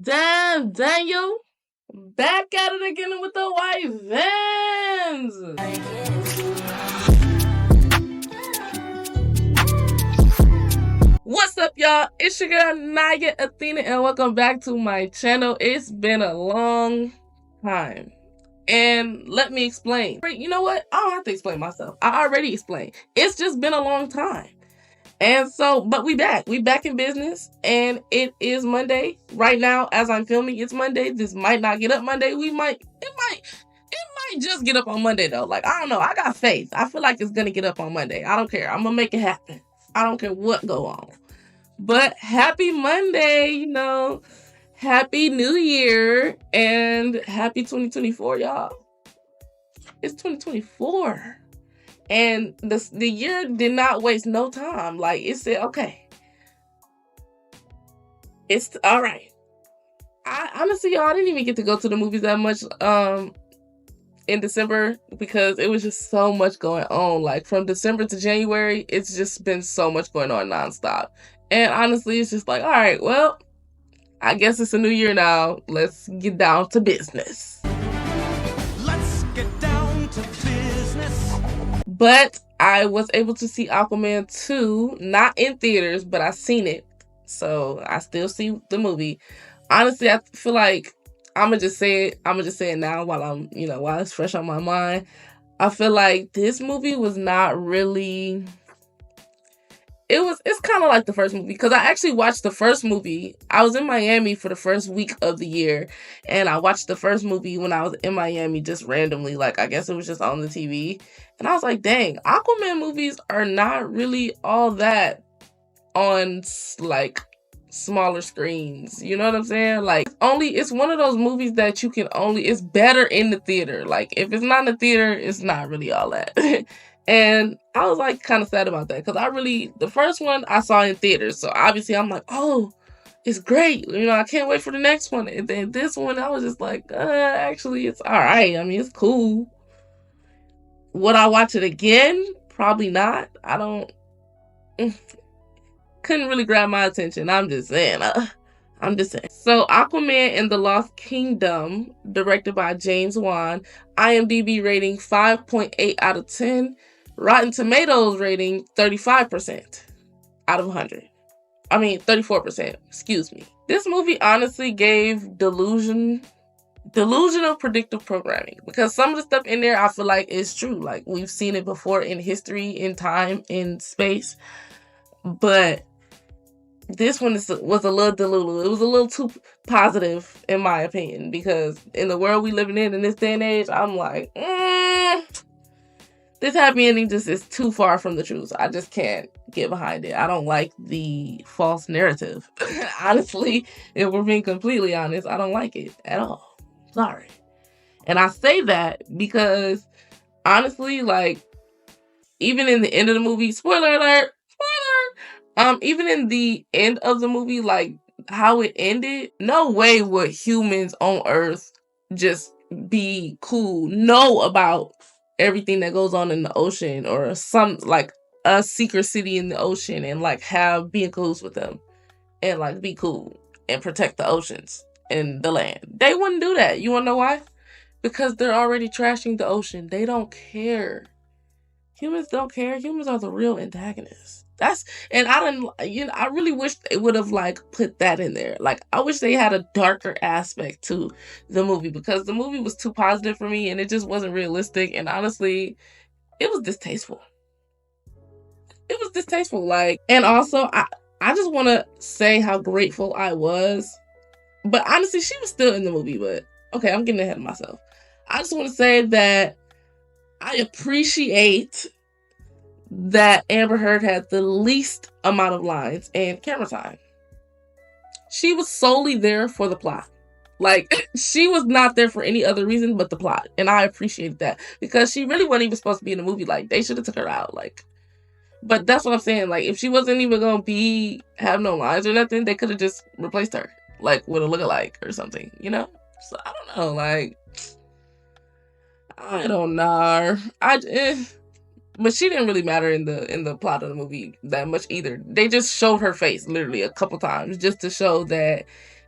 Damn, Daniel. Back at it again with the white vans. What's up, y'all? It's your girl, Naya Athena, and welcome back to my channel. It's been a long time. And let me explain. You know what? I don't have to explain myself. I already explained. It's just been a long time. And so, but we back in business, and it is Monday right now. As I'm filming, it's Monday. This might not get up Monday. It might just get up on Monday though. Like, I don't know. I got faith. I feel like it's gonna get up on Monday. I don't care. I'm gonna make it happen. I don't care what go on. But happy Monday, happy New Year, and happy 2024, y'all. It's 2024. And the year did not waste no time. Like, it said, okay, it's all right. I honestly, y'all, I didn't even get to go to the movies that much in December because it was just so much going on. Like, from December to January, it's just been so much going on nonstop. And honestly, it's just like, all right, well, I guess it's a new year now. Let's get down to business. Let's get down to business. But I was able to see Aquaman 2, not in theaters, but I seen it. So I still see the movie. Honestly, I feel like I'm gonna just say it now while while it's fresh on my mind. I feel like this movie was not really. It's kind of like the first movie, because I actually watched the first movie. I was in Miami for the first week of the year, and I watched the first movie when I was in Miami just randomly. Like, I guess it was just on the TV. And I was like, dang, Aquaman movies are not really all that on, like, smaller screens. You know what I'm saying? Like, it's one of those movies that it's better in the theater. Like, if it's not in the theater, it's not really all that. And I was like kind of sad about that, because the first one I saw in theaters. So obviously I'm like, oh, it's great. I can't wait for the next one. And then this one, I was just like, actually, it's all right. I mean, it's cool. Would I watch it again? Probably not. Couldn't really grab my attention. I'm just saying. So Aquaman and the Lost Kingdom, directed by James Wan, IMDb rating 5.8 out of 10. Rotten Tomatoes rating 35% out of 100. I mean, 34%, excuse me. This movie honestly gave delusional predictive programming, because some of the stuff in there I feel like is true. Like, we've seen it before in history, in time, in space. But this one was a little delulu. It was a little too positive, in my opinion, because in the world we living in this day and age, I'm like, this happy ending just is too far from the truth. I just can't get behind it. I don't like the false narrative. Honestly, if we're being completely honest, I don't like it at all. Sorry. And I say that because, honestly, like, even in the end of the movie, spoiler alert, even in the end of the movie, like, how it ended, no way would humans on Earth just be cool, know about everything that goes on in the ocean, or some, like, a secret city in the ocean, and, like, be in cahoots with them, and, like, be cool and protect the oceans and the land. They wouldn't do that. You wanna know why? Because they're already trashing the ocean. They don't care. Humans don't care. Humans are the real antagonists. I really wish they would have, like, put that in there. Like, I wish they had a darker aspect to the movie, because the movie was too positive for me, and it just wasn't realistic. And honestly, it was distasteful. It was distasteful. Like, and also, I just want to say how grateful I was. But honestly, she was still in the movie. But okay, I'm getting ahead of myself. I just want to say that I appreciate that Amber Heard had the least amount of lines and camera time. She was solely there for the plot. Like, she was not there for any other reason but the plot. And I appreciate that, because she really wasn't even supposed to be in the movie. Like, they should have took her out. Like, but that's what I'm saying. Like, if she wasn't even going to have no lines or nothing, they could have just replaced her, like, with a lookalike or something, So, I don't know. Like, I don't know. But she didn't really matter in the plot of the movie that much either. They just showed her face literally a couple times just to show that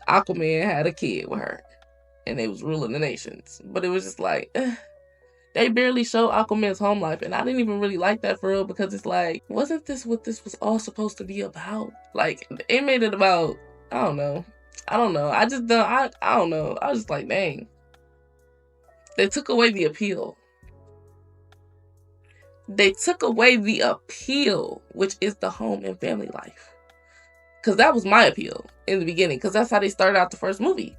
Aquaman had a kid with her, and they was ruling the nations. But it was just like, they barely show Aquaman's home life, and I didn't even really like that for real, because it's like, wasn't this what this was all supposed to be about? Like, it made it about, I don't know. I just don't, I don't know. I was just like, dang. They took away the appeal. They took away the appeal, which is the home and family life. Because that was my appeal in the beginning, because that's how they started out the first movie.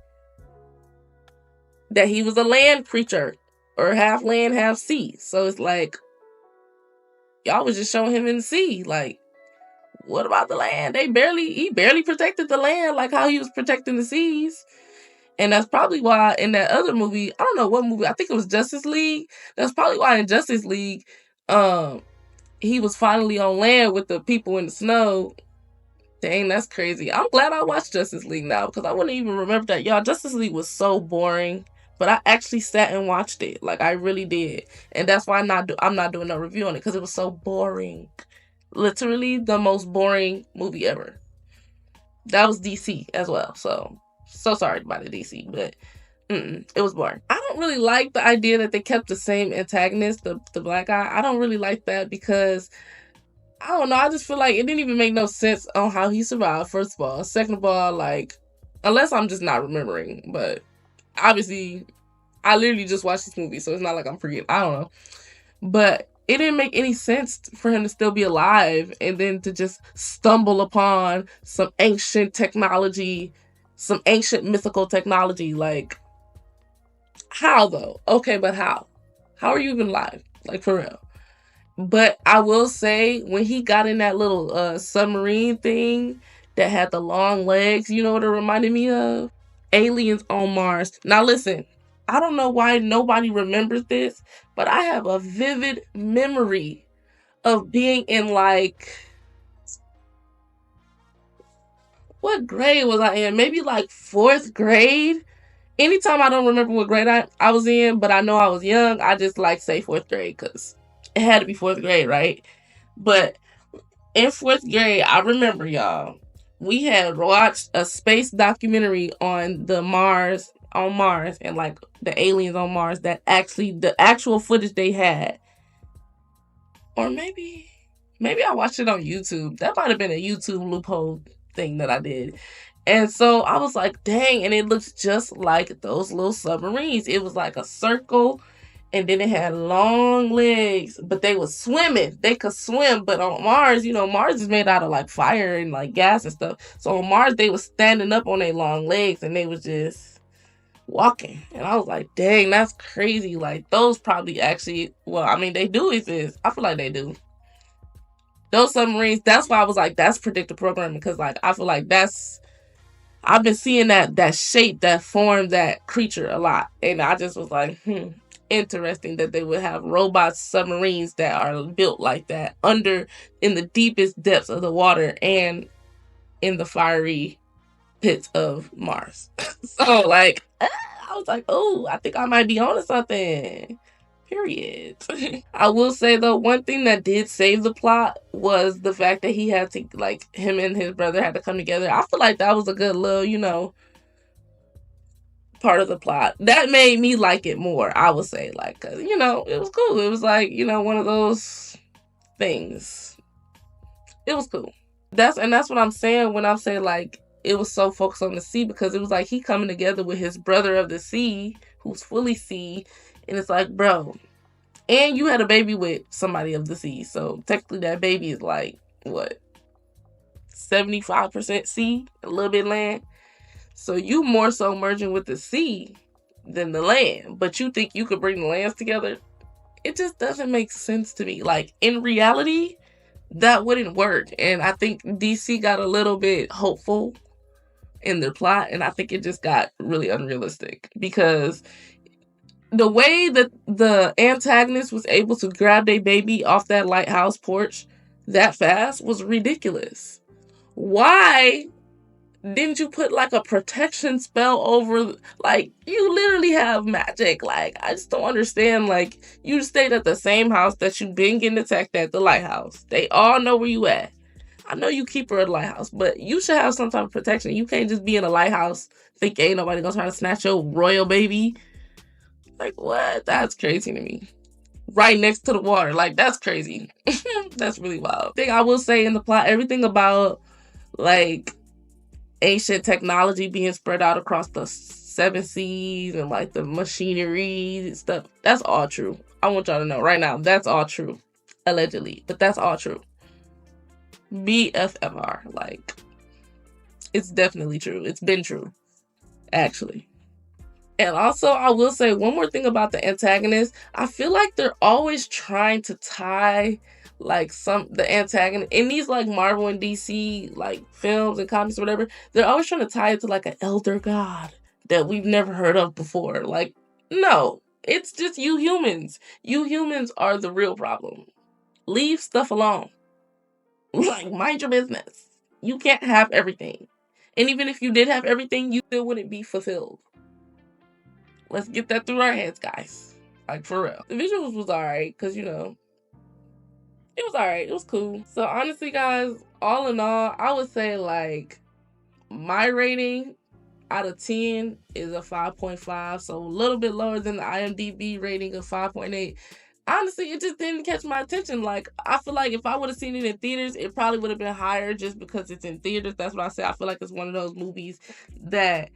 That he was a land creature, or half land, half sea. So it's like, y'all was just showing him in the sea. Like, what about the land? He barely protected the land like how he was protecting the seas. And that's probably why in that other movie, I don't know what movie, I think it was Justice League. That's probably why in Justice League, he was finally on land with the people in the snow. Dang, that's crazy. I'm glad I watched Justice League now, because I wouldn't even remember that. Y'all, Justice League was so boring, but I actually sat and watched it. Like, I really did. And that's why I'm not doing no review on it, because it was so boring. Literally the most boring movie ever. That was DC as well. So sorry about the DC, but it was boring. I don't really like the idea that they kept the same antagonist, the black guy. I don't really like that, because I don't know. I just feel like it didn't even make no sense on how he survived, first of all. Second of all, like, unless I'm just not remembering, but obviously, I literally just watched this movie, so it's not like I'm forgetting. I don't know. But it didn't make any sense for him to still be alive and then to just stumble upon some ancient technology, some ancient mythical technology. Like, how though? Okay, but how? How are you even alive? Like, for real. But I will say, when he got in that little submarine thing that had the long legs, you know what it reminded me of? Aliens on Mars. Now listen, I don't know why nobody remembers this, but I have a vivid memory of being in, like, what grade was I in? Maybe like 4th grade. Anytime I don't remember what grade I was in, but I know I was young, I just like say 4th grade, because it had to be 4th grade, right? But in 4th grade, I remember, y'all, we had watched a space documentary on Mars, and like the aliens on Mars, that actually, the actual footage they had. Or maybe I watched it on YouTube. That might have been a YouTube loophole thing that I did. And so I was like, dang, and it looks just like those little submarines. It was like a circle, and then it had long legs, but they was swimming. They could swim, but on Mars, Mars is made out of like fire and like gas and stuff. So on Mars, they was standing up on their long legs, and they was just walking. And I was like, dang, that's crazy. Like, those probably actually, well, I mean, they do exist. I feel like they do. Those submarines, that's why I was like, that's predictive programming, because like, I feel like I've been seeing that shape, that form, that creature a lot. And I just was like, interesting that they would have robot submarines that are built like that in the deepest depths of the water and in the fiery pits of Mars. So like, I was like, oh, I think I might be onto something. Period. I will say though, one thing that did save the plot was the fact that he had to, like, him and his brother had to come together. I feel like that was a good little, part of the plot. That made me like it more, I would say, like, cause, it was cool. It was like, one of those things. It was cool. That's what I'm saying when I'm saying, like, it was so focused on the sea, because it was like he coming together with his brother of the sea, who's fully sea, and it's like, bro, and you had a baby with somebody of the sea, so technically that baby is like, what, 75% sea, a little bit land. So you more so merging with the sea than the land, but you think you could bring the lands together? It just doesn't make sense to me. Like, in reality, that wouldn't work. And I think DC got a little bit hopeful in their plot, and I think it just got really unrealistic, because the way that the antagonist was able to grab their baby off that lighthouse porch that fast was ridiculous. Why didn't you put like a protection spell over? Like, you literally have magic. Like, I just don't understand. Like, you stayed at the same house that you've been getting attacked at, the lighthouse. They all know where you at. I know you keep her at a lighthouse, but you should have some type of protection. You can't just be in a lighthouse thinking ain't nobody gonna try to snatch your royal baby. Like, what? That's crazy to me. Right next to the water. Like, that's crazy. That's really wild. Thing I will say in the plot, everything about, like, ancient technology being spread out across the 7 seas and, like, the machinery and stuff, that's all true. I want y'all to know right now, that's all true. Allegedly. But that's all true. BFFR. Like, it's definitely true. It's been true, actually. And also, I will say one more thing about the antagonist. I feel like they're always trying to tie like the antagonist in these like Marvel and DC like films and comics or whatever. They're always trying to tie it to like an elder god that we've never heard of before. Like, no, it's just you humans. You humans are the real problem. Leave stuff alone. Like, mind your business. You can't have everything. And even if you did have everything, you still wouldn't be fulfilled. Let's get that through our heads, guys. Like, for real. The visuals was alright, because, you know, it was alright. It was cool. So, honestly, guys, all in all, I would say, like, my rating out of 10 is a 5.5. So, a little bit lower than the IMDb rating of 5.8. Honestly, it just didn't catch my attention. Like, I feel like if I would have seen it in theaters, it probably would have been higher just because it's in theaters. That's what I say. I feel like it's one of those movies that,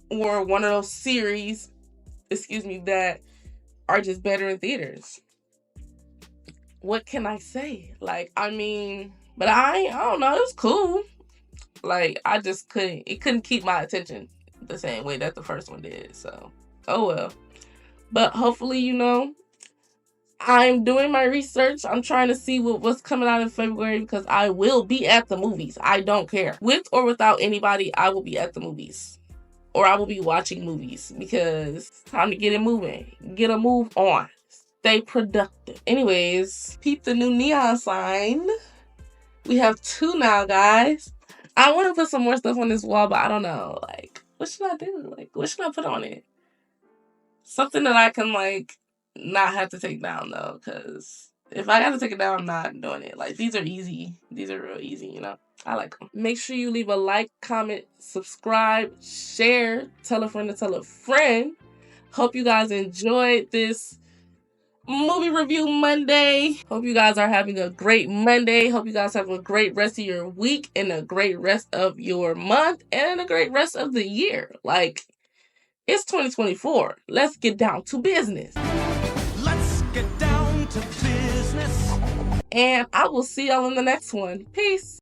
or one of those series, that are just better in theaters. What can I say? Like, I mean, but I don't know. It was cool. Like, I just couldn't keep my attention the same way that the first one did. So, oh well. But hopefully, you know, I'm doing my research. I'm trying to see what's coming out in February because I will be at the movies. I don't care. With or without anybody, I will be at the movies. Or I will be watching movies because it's time to get it moving. Get a move on. Stay productive. Anyways, peep the new neon sign. We have 2 now, guys. I want to put some more stuff on this wall, but I don't know. Like, what should I do? Like, what should I put on it? Something that I can, like, not have to take down, though. Because if I got to take it down, I'm not doing it. Like, these are easy. These are real easy, you know? I like them. Make sure you leave a like, comment, subscribe, share, tell a friend to tell a friend. Hope you guys enjoyed this movie review Monday. Hope you guys are having a great Monday. Hope you guys have a great rest of your week and a great rest of your month and a great rest of the year. Like, it's 2024. Let's get down to business. Let's get down to business. And I will see y'all in the next one. Peace.